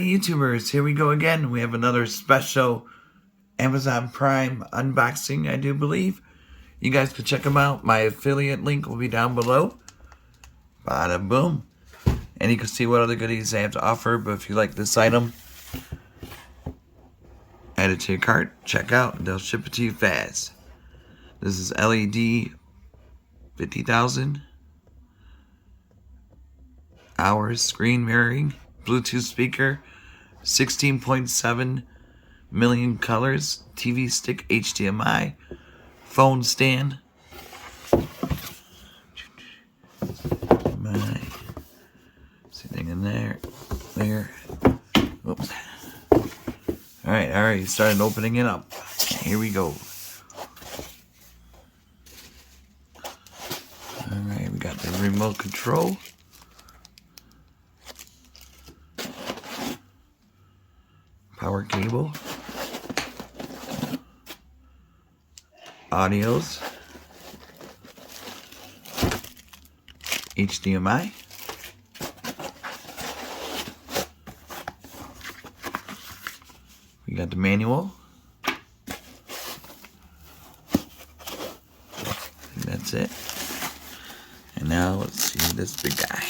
Alrighty, YouTubers, here we go again. We have another special Amazon Prime unboxing, I do believe. You guys can check them out. My affiliate link will be down below. Bada boom. And you can see what other goodies they have to offer. But if you like this item, add it to your cart. Check out. They'll ship it to you fast. This is LED 50,000 hours screen mirroring. Bluetooth speaker. 16.7 million colors. TV stick. HDMI. Phone stand. Anything in there? There. Oops. Alright, started opening it up. Here we go. Alright, we got the remote control. Power cable. Audios. HDMI. We got the manual. That's it. And now let's see this big guy.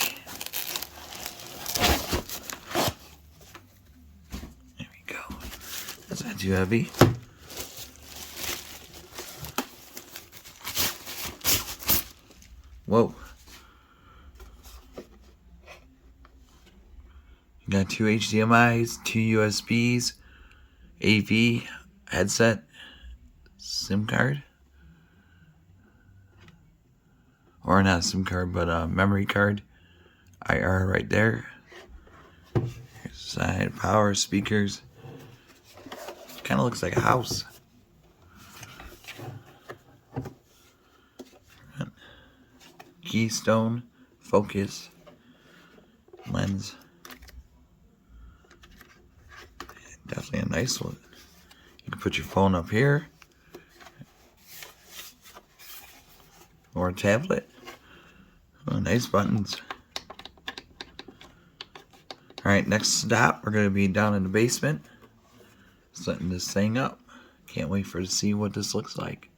There we go. That's not too heavy. Whoa. You got two HDMIs, two USBs, AV, headset, SIM card. Or not a SIM card, but a memory card. IR right there. Here's the side, power, speakers. Kind of looks like a house. Keystone, focus, lens. Definitely a nice one. You can put your phone up here. Or a tablet. Oh, nice buttons. Alright, next stop, we're going to be down in the basement. Setting this thing up. Can't wait to see what this looks like.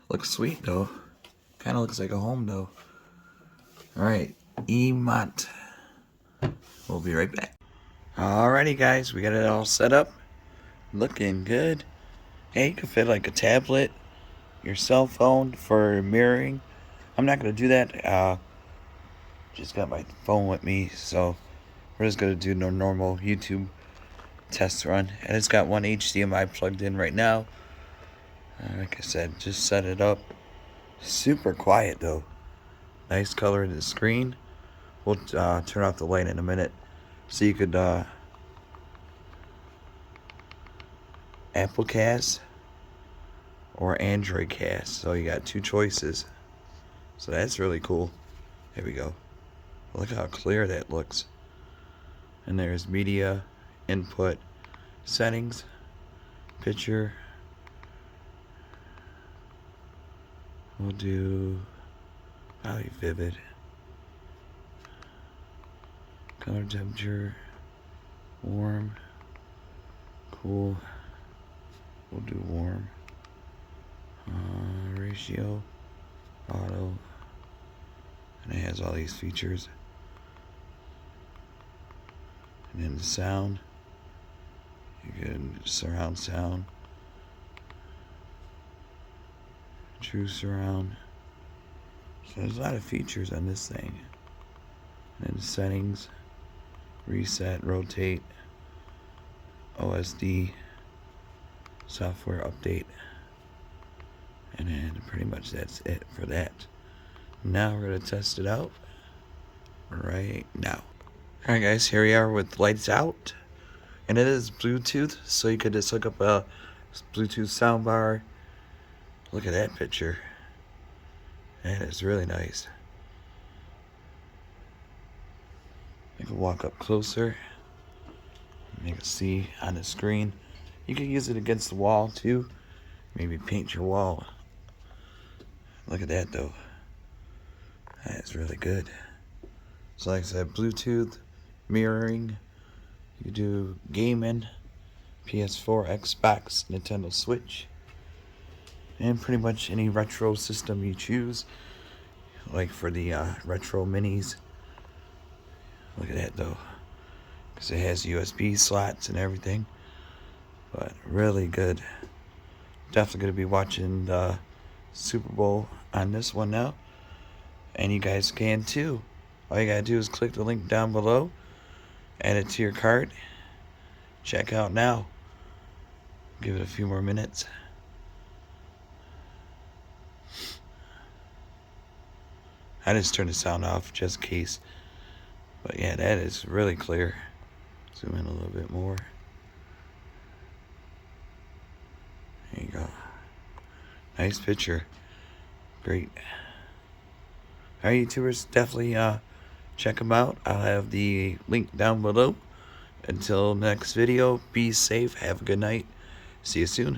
Looks sweet though. Kind of looks like a home though. Alright, Emotn. We'll be right back. Alrighty guys, we got it all set up. Looking good. Hey, you can fit like a tablet, your cell phone for mirroring. I'm not going to do that. Just got my phone with me, so we're just going to do no normal YouTube test run. And it's got one HDMI plugged in right now. Like I said, just set it up. Super quiet though. Nice color to the screen. We'll turn off the light in a minute. So you could Apple Cast or Android Cast. So you got two choices. So that's really cool. There we go. Look how clear that looks. And there's media, input, settings, picture. We'll do probably vivid. Color temperature, warm, cool. We'll do warm. Ratio, auto, and it has all these features. And then the sound, you can surround sound, true surround. So there's a lot of features on this thing. And then the settings, reset, rotate, OSD, software update, and then pretty much that's it for that. Now we're going to test it out right now. Alright guys, here we are with lights out, and it is Bluetooth, so you could just hook up a Bluetooth soundbar. Look at that picture. That is really nice. You can walk up closer. You can see on the screen. You can use it against the wall too. Maybe paint your wall. Look at that though. That is really good. So like I said, Bluetooth, mirroring, You do gaming, PS4, Xbox, Nintendo Switch, and pretty much any retro system you choose. Like for the retro minis. Look at that though, because it has USB slots and everything. But really good. Definitely going to be watching the Super Bowl on this one now. And you guys can too. All you gotta do is click the link down below, add it to your cart, check out now. Give it a few more minutes. I just turned the sound off just in case. But yeah, that is really clear. Zoom in a little bit more. There you go. Nice picture. Great. Alright, YouTubers, definitely check them out. I'll have the link down below. Until next video, be safe, have a good night. See you soon.